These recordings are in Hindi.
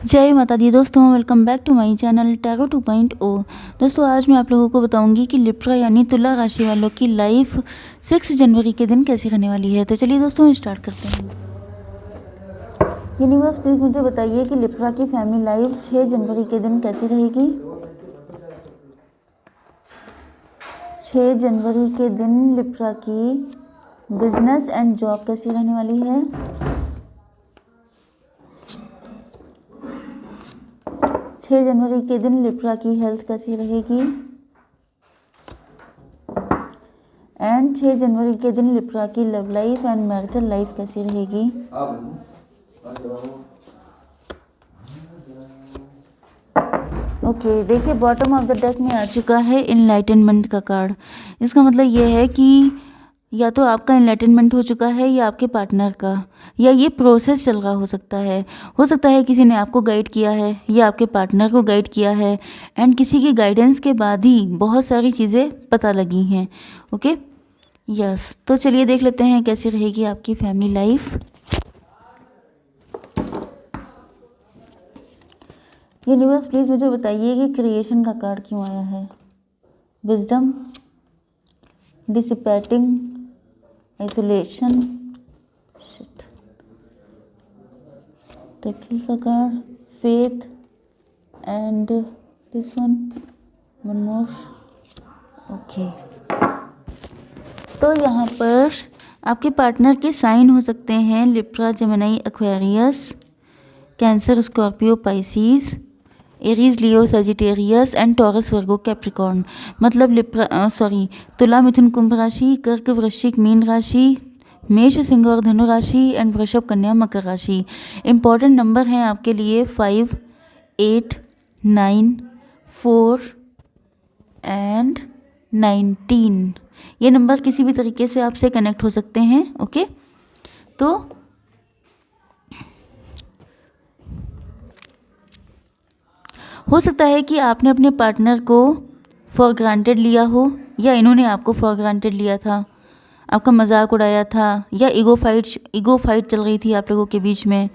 जय माता दी दोस्तों, welcome back to my channel tarot 2.0। दोस्तों आज मैं आप लोगों को बताऊंगी कि लिब्रा यानी तुला राशि वालों की लाइफ 6 जनवरी के दिन कैसी रहने वाली है। तो चलिए दोस्तों स्टार्ट करते हैं। यूनिवर्स प्लीज़ मुझे बताइए कि लिब्रा की फैमिली लाइफ 6 जनवरी के दिन कैसी रहेगी। 6 जनवरी के दिन लिब्रा की बिजनेस एंड जॉब कैसी रहने वाली है। 6 जनवरी के दिन लिब्रा की हेल्थ कैसी रहेगी एंड 6 जनवरी के दिन लिब्रा की love life and marital life कैसी रहेगी। ओके देखिए, बॉटम ऑफ द डेक में आ चुका है इनलाइटनमेंट का कार्ड। इसका मतलब ये है कि या तो आपका इनलाइटनमेंट हो चुका है या आपके पार्टनर का, या ये प्रोसेस चल रहा हो सकता है किसी ने आपको गाइड किया है या आपके पार्टनर को गाइड किया है एंड किसी की गाइडेंस के बाद ही बहुत सारी चीज़ें पता लगी हैं। ओके यस, तो चलिए देख लेते हैं कैसी रहेगी आपकी फैमिली लाइफ। यूनिवर्स प्लीज़ मुझे बताइए कि क्रिएशन का कार्ड क्यों आया है। Wisdom, dissipating, isolation, shit, Turkey का card, faith and this one more. Okay, तो यहाँ पर आपके पार्टनर के साइन हो सकते हैं Libra, Gemini, Aquarius, cancer, Scorpio, Pisces, Aries, Leo, Sagittarius and taurus, Virgo, Capricorn. मतलब तुला, मिथुन, कुंभ राशि, कर्क, वृश्चिक, मीन राशि, मेष, सिंह और धनु राशि एंड वृषभ, कन्या, मकर राशि। इंपॉर्टेंट नंबर हैं आपके लिए 5, 8, 9, 4 एंड 19। ये नंबर किसी भी तरीके से आपसे कनेक्ट हो सकते हैं। ओके, तो हो सकता है कि आपने अपने पार्टनर को फॉर ग्रांटेड लिया हो या इन्होंने आपको फॉर ग्रांटेड लिया था, आपका मजाक उड़ाया था, या ईगो फाइट चल रही थी आप लोगों के बीच में।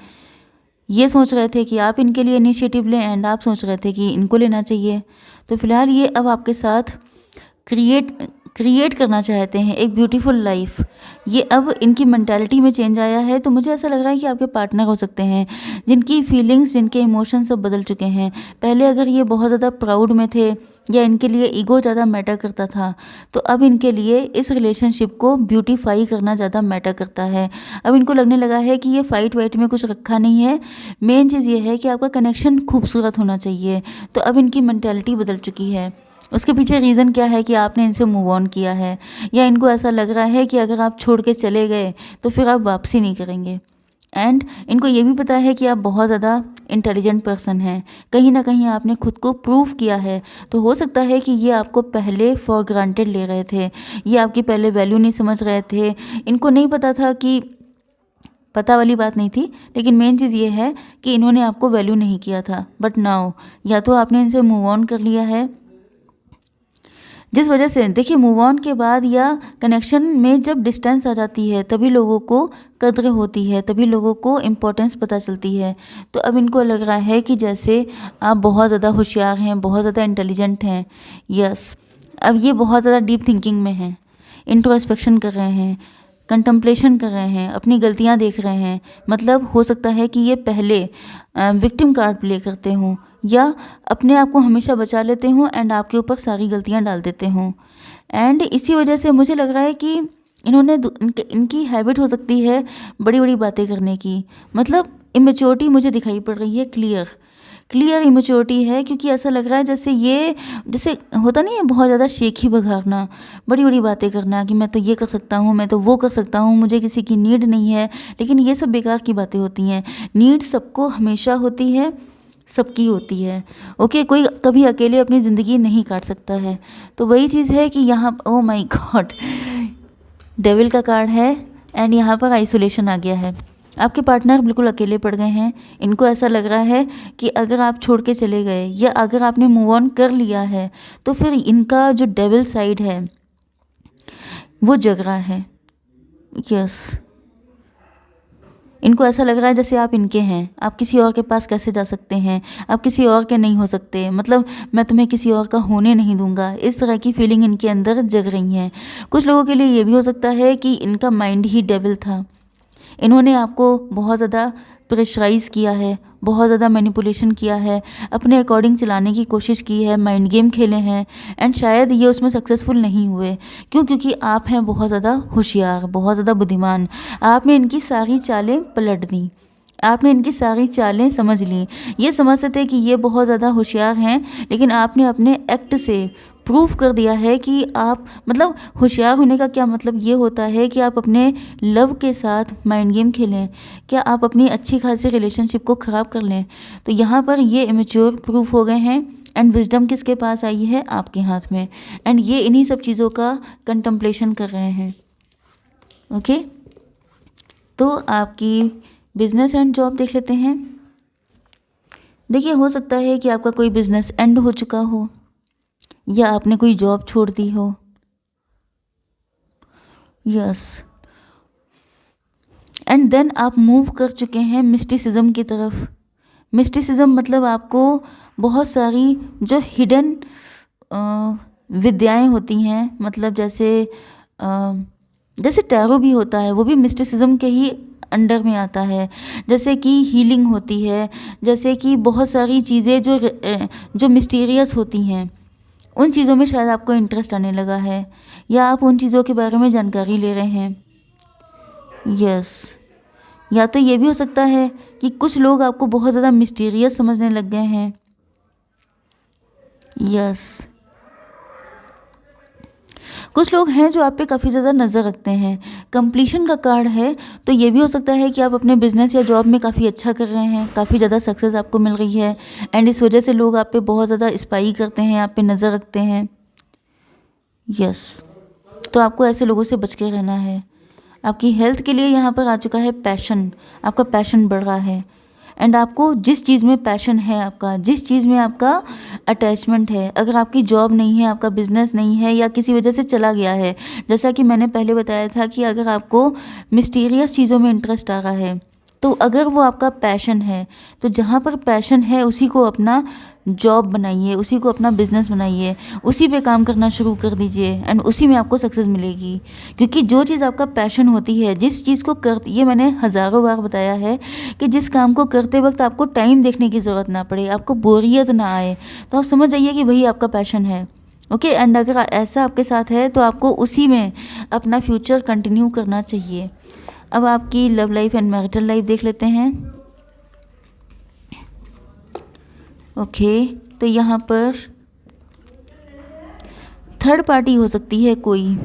ये सोच रहे थे कि आप इनके लिए इनिशिएटिव लें एंड आप सोच रहे थे कि इनको लेना चाहिए। तो फिलहाल ये अब आपके साथ क्रिएट करना चाहते हैं एक ब्यूटीफुल लाइफ। ये अब इनकी मेंटालिटी में चेंज आया है। तो मुझे ऐसा लग रहा है कि आपके पार्टनर हो सकते हैं जिनकी फीलिंग्स, जिनके इमोशन सब बदल चुके हैं। पहले अगर ये बहुत ज़्यादा प्राउड में थे या इनके लिए ईगो ज़्यादा मैटर करता था, तो अब इनके लिए इस रिलेशनशिप को ब्यूटीफाई करना ज़्यादा मैटर करता है। अब इनको लगने लगा है कि ये फाइट वाइट में कुछ रखा नहीं है, मेन चीज़ ये है कि आपका कनेक्शन खूबसूरत होना चाहिए। तो अब इनकी मेंटालिटी बदल चुकी है। उसके पीछे रीज़न क्या है कि आपने इनसे मूव ऑन किया है, या इनको ऐसा लग रहा है कि अगर आप छोड़ के चले गए तो फिर आप वापसी नहीं करेंगे। एंड इनको ये भी पता है कि आप बहुत ज़्यादा इंटेलिजेंट पर्सन हैं, कहीं ना कहीं आपने खुद को प्रूव किया है। तो हो सकता है कि ये आपको पहले फॉर ग्रांटेड ले रहे थे, ये आपकी पहले वैल्यू नहीं समझ रहे थे। इनको नहीं पता था कि, पता वाली बात नहीं थी, लेकिन मेन चीज़ ये है कि इन्होंने आपको वैल्यू नहीं किया था। बट नाउ या तो आपने इनसे मूव ऑन कर लिया है, जिस वजह से देखिए मूव ऑन के बाद या कनेक्शन में जब डिस्टेंस आ जाती है तभी लोगों को कद्र होती है, तभी लोगों को इम्पोर्टेंस पता चलती है। तो अब इनको लग रहा है कि जैसे आप बहुत ज़्यादा होशियार हैं, बहुत ज़्यादा इंटेलिजेंट हैं। यस, अब ये बहुत ज़्यादा डीप थिंकिंग में हैं, इंट्रोस्पेक्शन कर रहे हैं, कंटम्पलेशन कर रहे हैं, अपनी गलतियां देख रहे हैं। मतलब हो सकता है कि ये पहले विक्टिम कार्ड प्ले करते हों या अपने आप को हमेशा बचा लेते हों एंड आपके ऊपर सारी गलतियां डाल देते हों। एंड इसी वजह से मुझे लग रहा है कि इनकी हैबिट हो सकती है बड़ी बड़ी बातें करने की। मतलब इमेच्योरिटी मुझे दिखाई पड़ रही है, क्लियर इमेच्योरिटी है, क्योंकि ऐसा लग रहा है जैसे होता नहीं है बहुत ज़्यादा शेखी बघारना, बड़ी बड़ी बातें करना कि मैं तो ये कर सकता हूँ, मैं तो वो कर सकता हूँ, मुझे किसी की नीड नहीं है। लेकिन ये सब बेकार की बातें होती हैं। नीड सबको हमेशा होती है, सबकी होती है। ओके, कोई कभी अकेले अपनी ज़िंदगी नहीं काट सकता है। तो वही चीज़ है कि यहाँ, ओ माय गॉड, डेविल का कार्ड है एंड यहाँ पर आइसोलेशन आ गया है। आपके पार्टनर बिल्कुल अकेले पड़ गए हैं। इनको ऐसा लग रहा है कि अगर आप छोड़ के चले गए या अगर आपने मूव ऑन कर लिया है तो फिर इनका जो डेविल साइड है वो जग रहा है। यस, इनको ऐसा लग रहा है जैसे आप इनके हैं, आप किसी और के पास कैसे जा सकते हैं, आप किसी और के नहीं हो सकते, मतलब मैं तुम्हें किसी और का होने नहीं दूंगा। इस तरह की फीलिंग इनके अंदर जग रही हैं। कुछ लोगों के लिए ये भी हो सकता है कि इनका माइंड ही डेविल था। इन्होंने आपको बहुत ज़्यादा प्रेशराइज़ किया है, बहुत ज़्यादा मैनिपुलेशन किया है, अपने अकॉर्डिंग चलाने की कोशिश की है, माइंड गेम खेले हैं, एंड शायद ये उसमें सक्सेसफुल नहीं हुए। क्यों? क्योंकि आप हैं बहुत ज़्यादा होशियार, बहुत ज़्यादा बुद्धिमान। आपने इनकी सारी चालें पलट दी, आपने इनकी सारी चालें समझ ली। ये समझते थे कि ये बहुत ज़्यादा होशियार हैं, लेकिन आपने अपने एक्ट से प्रूफ कर दिया है कि आप, मतलब होशियार होने का क्या मतलब ये होता है कि आप अपने लव के साथ माइंड गेम खेलें, क्या आप अपनी अच्छी खासी रिलेशनशिप को ख़राब कर लें। तो यहाँ पर ये इमेच्योर प्रूफ हो गए हैं। एंड विजडम किसके पास आई है? आपके हाथ में। एंड ये इन्हीं सब चीज़ों का कंटम्पलेशन कर रहे हैं। ओके, तो आपकी बिजनेस एंड जॉब देख लेते हैं। देखिए, हो सकता है कि आपका कोई बिजनेस एंड हो चुका हो, या आपने कोई जॉब छोड़ दी हो। यस, एंड देन आप मूव कर चुके हैं मिस्टिसिज्म की तरफ। मिस्टिसिज्म मतलब आपको बहुत सारी जो हिडन विद्याएं होती हैं, मतलब जैसे टैरो भी होता है, वो भी मिस्टिसिज्म के ही अंडर में आता है। जैसे कि हीलिंग होती है, जैसे कि बहुत सारी चीज़ें जो मिस्टीरियस होती हैं, उन चीज़ों में शायद आपको इंटरेस्ट आने लगा है, या आप उन चीज़ों के बारे में जानकारी ले रहे हैं। यस, या तो ये भी हो सकता है कि कुछ लोग आपको बहुत ज़्यादा मिस्टीरियस समझने लग गए हैं। यस, कुछ लोग हैं जो आप पे काफ़ी ज़्यादा नज़र रखते हैं। कंप्लीशन का कार्ड है, तो ये भी हो सकता है कि आप अपने बिजनेस या जॉब में काफ़ी अच्छा कर रहे हैं, काफ़ी ज़्यादा सक्सेस आपको मिल रही है, एंड इस वजह से लोग आप पे बहुत ज़्यादा स्पाई करते हैं, आप पे नज़र रखते हैं। यस, तो आपको ऐसे लोगों से बच के रहना है। आपकी हेल्थ के लिए यहाँ पर आ चुका है पैशन, आपका पैशन बढ़ रहा है, एंड आपको जिस चीज़ में पैशन है, आपका जिस चीज़ में आपका अटैचमेंट है, अगर आपकी जॉब नहीं है, आपका बिजनेस नहीं है, या किसी वजह से चला गया है, जैसा कि मैंने पहले बताया था कि अगर आपको मिस्टीरियस चीज़ों में इंटरेस्ट आ रहा है, तो अगर वो आपका पैशन है, तो जहाँ पर पैशन है उसी को अपना जॉब बनाइए, उसी को अपना बिजनेस बनाइए, उसी पे काम करना शुरू कर दीजिए, एंड उसी में आपको सक्सेस मिलेगी। क्योंकि जो चीज़ आपका पैशन होती है, जिस चीज़ को ये मैंने हज़ारों बार बताया है कि जिस काम को करते वक्त आपको टाइम देखने की ज़रूरत ना पड़े, आपको बोरियत ना आए, तो आप समझ जाइए कि वही आपका पैशन है। ओके, एंड अगर ऐसा आपके साथ है तो आपको उसी में अपना फ्यूचर कंटिन्यू करना चाहिए। अब आपकी love life and marital life देख लेते हैं। ओके, तो यहाँ पर थर्ड पार्टी हो सकती है कोई।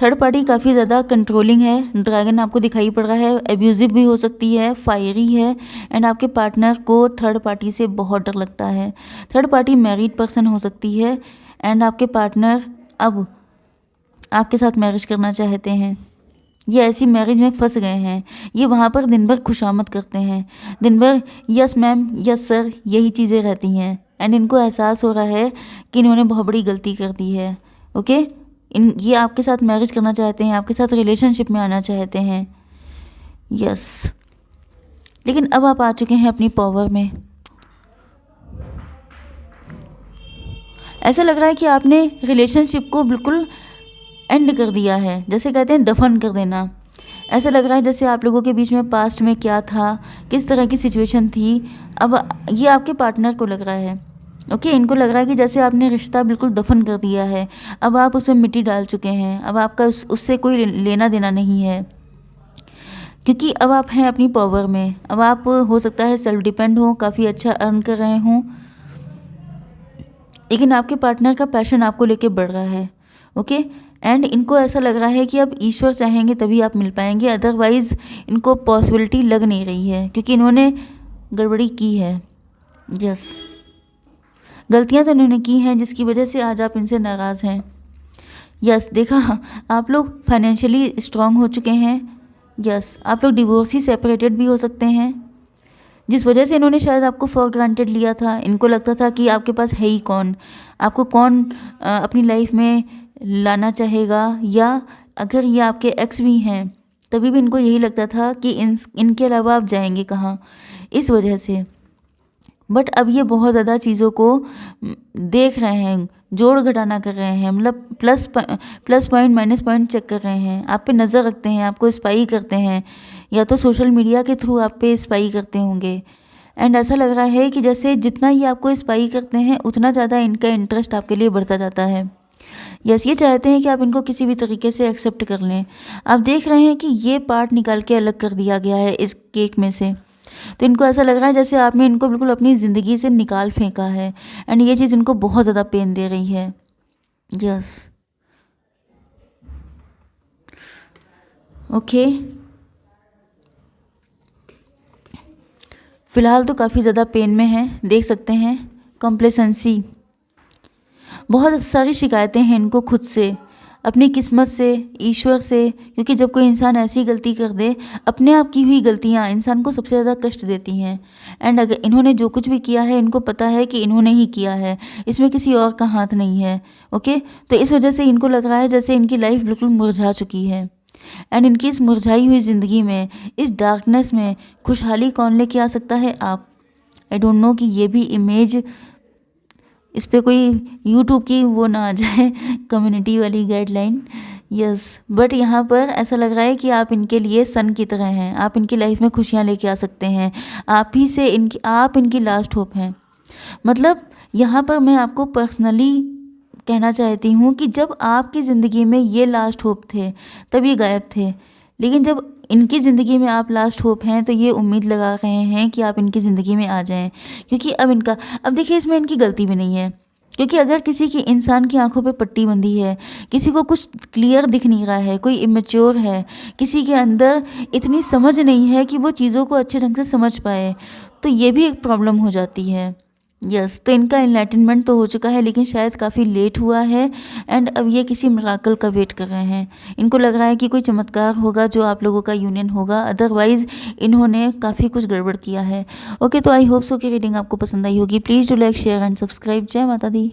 थर्ड पार्टी काफ़ी ज़्यादा कंट्रोलिंग है, ड्रैगन आपको दिखाई पड़ रहा है, एब्यूजिव भी हो सकती है, फायरी है, एंड आपके पार्टनर को थर्ड पार्टी से बहुत डर लगता है। थर्ड पार्टी मैरिड पर्सन हो सकती है, एंड आपके पार्टनर अब आपके साथ मैरिज करना चाहते हैं, ये ऐसी मैरिज में फंस गए हैं। ये वहाँ पर दिन भर खुशामद करते हैं, दिन भर यस मैम, यस सर, यही चीज़ें रहती हैं, एंड इनको एहसास हो रहा है कि इन्होंने बहुत बड़ी गलती कर दी है। ओके, ये आपके साथ मैरिज करना चाहते हैं, आपके साथ रिलेशनशिप में आना चाहते हैं। यस, लेकिन अब आप आ चुके हैं अपनी पावर में। ऐसा लग रहा है कि आपने रिलेशनशिप को बिल्कुल एंड कर दिया है, जैसे कहते हैं दफन कर देना। ऐसा लग रहा है जैसे आप लोगों के बीच में पास्ट में क्या था, किस तरह की सिचुएशन थी, अब ये आपके पार्टनर को लग रहा है। ओके, इनको लग रहा है कि जैसे आपने रिश्ता बिल्कुल दफन कर दिया है, अब आप उसमें मिट्टी डाल चुके हैं, अब आपका उससे कोई लेना देना नहीं है, क्योंकि अब आप हैं अपनी पावर में। अब आप हो सकता है सेल्फ डिपेंड हो, काफ़ी अच्छा अर्न कर रहे हों, लेकिन आपके पार्टनर का पैशन आपको लेके बढ़ रहा है। ओके, एंड इनको ऐसा लग रहा है कि अब ईश्वर चाहेंगे तभी आप मिल पाएंगे, अदरवाइज़ इनको पॉसिबिलिटी लग नहीं रही है, क्योंकि इन्होंने गड़बड़ी की है। यस, गलतियां तो इन्होंने की हैं जिसकी वजह से आज आप इनसे नाराज़ हैं। यस, देखा, आप लोग फाइनेंशियली स्ट्रांग हो चुके हैं। यस, आप लोग डिवोर्सी सेपरेटेड भी हो सकते हैं, जिस वजह से इन्होंने शायद आपको फॉर ग्रांटेड लिया था। इनको लगता था कि आपके पास है ही कौन, आपको कौन अपनी लाइफ में लाना चाहेगा, या अगर ये आपके एक्स भी हैं तभी भी इनको यही लगता था कि इनके अलावा आप जाएंगे कहाँ, इस वजह से। बट अब ये बहुत ज़्यादा चीज़ों को देख रहे हैं, जोड़ घटाना कर रहे हैं, मतलब plus point minus point check कर रहे हैं, आप पे नज़र रखते हैं, आपको स्पाई करते हैं, या तो सोशल मीडिया के थ्रू आप पे स्पाई करते होंगे। एंड ऐसा लग रहा है कि जैसे जितना ये आपको स्पाई करते हैं उतना ज़्यादा इनका इंटरेस्ट आपके लिए बढ़ता जाता है। यस, ये चाहते हैं कि आप इनको किसी भी तरीके से एक्सेप्ट कर लें। आप देख रहे हैं कि ये पार्ट निकाल के अलग कर दिया गया है इस केक में से, तो इनको ऐसा लग रहा है जैसे आपने इनको बिल्कुल अपनी ज़िंदगी से निकाल फेंका है। एंड ये चीज़ इनको बहुत ज़्यादा पेन दे रही है। Yes, okay. फ़िलहाल तो काफ़ी ज़्यादा पेन में है, देख सकते हैं। कॉम्प्लेसेंसी, बहुत सारी शिकायतें हैं इनको खुद से, अपनी किस्मत से, ईश्वर से, क्योंकि जब कोई इंसान ऐसी गलती कर दे, अपने आप की हुई गलतियाँ इंसान को सबसे ज़्यादा कष्ट देती हैं। एंड अगर इन्होंने जो कुछ भी किया है, इनको पता है कि इन्होंने ही किया है, इसमें किसी और का हाथ नहीं है। ओके, तो इस वजह से इनको लग रहा है जैसे इनकी लाइफ बिल्कुल मुरझा चुकी है। एंड इनकी इस मुरझाई हुई ज़िंदगी में, इस डार्कनेस में खुशहाली कौन लेके आ सकता है? आप। आई डोंट नो कि ये भी इमेज, इस पर कोई यूट्यूब की वो ना आ जाए कम्युनिटी वाली गाइडलाइन। यस, बट यहाँ पर ऐसा लग रहा है कि आप इनके लिए सन की तरह हैं, आप इनकी लाइफ में खुशियाँ लेके आ सकते हैं, आप इनकी लास्ट होप हैं। मतलब यहाँ पर मैं आपको पर्सनली कहना चाहती हूँ कि जब आपकी ज़िंदगी में ये लास्ट होप थे तब ये गायब थे, लेकिन जब इनकी ज़िंदगी में आप लास्ट होप हैं तो ये उम्मीद लगा रहे हैं कि आप इनकी ज़िंदगी में आ जाएं, क्योंकि अब देखिए इसमें इनकी गलती भी नहीं है, क्योंकि अगर किसी की इंसान की आंखों पे पट्टी बंधी है, किसी को कुछ क्लियर दिख नहीं रहा है, कोई इमेच्योर है, किसी के अंदर इतनी समझ नहीं है कि वो चीज़ों को अच्छे ढंग से समझ पाए, तो ये भी एक प्रॉब्लम हो जाती है। यस, तो इनका एनलाइटनमेंट तो हो चुका है, लेकिन शायद काफ़ी लेट हुआ है। एंड अब ये किसी मिराकल का वेट कर रहे हैं। इनको लग रहा है कि कोई चमत्कार होगा जो आप लोगों का यूनियन होगा, अदरवाइज़ इन्होंने काफ़ी कुछ गड़बड़ किया है। ओके, तो आई होप सो कि रीडिंग आपको पसंद आई होगी। Please do like, share and subscribe. जय माता दी।